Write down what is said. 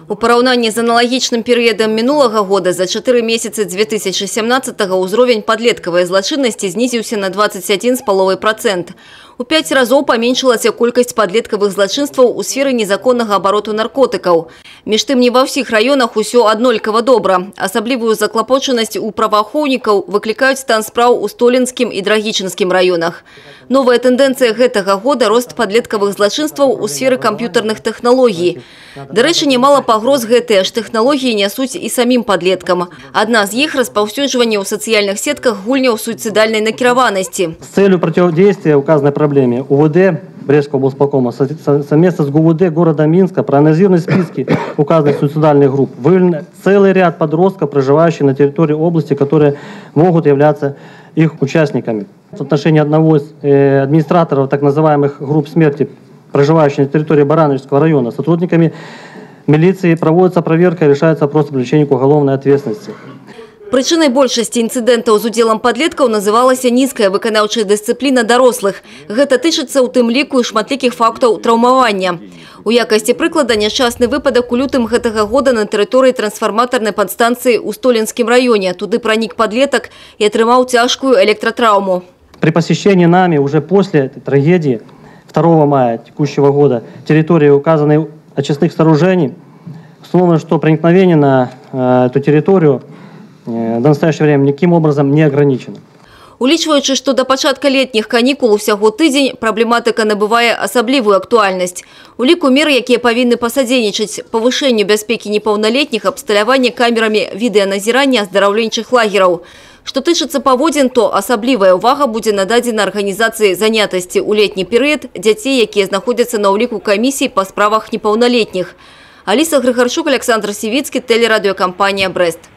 У параўнанні з аналагічным перыядам мінулага года за 4 месяцы 2017-го ўзровень падлеткавай злачыннасці знізіўся на 21,5%. У 5 разоў паменшылася колькасць падлеткавых злачынстваў у сферы незаконнага абароту наркотыкаў. Між тым не ва ўсіх раёнах усё аднолькава добра. Асаблівую заклапочанасць у праваахоўнікаў выклікаюць стан спраў у Столінскім і Драгічынскім раёнах. Новая тэндэнцыя гэтага года – рост падлеткавых злачынстваў у сферы камп'ютарных тэхналогій. Дарэчы, немало пагроз гэтыя ж тэхналогіі нясуць і самім падлеткам. Адна з іх – распаўсюджванне ў сацыяльных сетках гульняў суіцыдальнай накіраванасці. С целью противодействия указанной проблеме УВД Брестского облсполкома совместно с ГУВД города Минска проанализированы списки указанных суицидальных групп. Выявлен целый ряд подростков, проживающих на территории области, которые могут являться их участниками. В отношении одного из администраторов так называемых групп смерти, проживающих на территории Барановичского района, сотрудниками милиции проводится проверка и решается вопрос о привлечении к уголовной ответственности. Прычынай большасці інцыдэнтаў з удзелам падлеткаў называлася нізкая выканаўчая дысцыпліна дарослых. Гэта тычыцца ў тым ліку і шматлікіх фактаў траўмавання. У якасці прыклада няшчасны выпадак у лютым гэтага года на тэрыторыі трансфарматарнай падстанцыі ў Столінскім раёне. Туды пранік падлетак і атрымаў цяжкую электратраўму. При посещении нами уже после этой трагедии 2 мая текущего года территории указанной очистных сооружений установлено, что проникновение на эту территорию до настоящего времени никаким образом не ограничено. Улічваючы, што да пачатка летніх канікул усяго тыдзень, праблематыка набывае асаблівую актуальнасць. У ліку мер, якія павінны пасадзейнічаць павышэнню бяспекі непаўналетніх, абсталяванне камерамі відэаназірання аздараўленчых лагераў. Што тычыцца паводзін, то асаблівая ўвага будзе нададзена арганізацыі занятасці ў летні перыяд дзяцей, якія знаходзяцца на ўліку камісій па справах непаўналетніх. Аліса Грыгарчук, Александр Сівіцкі, тэлерадыёкампанія «Брест».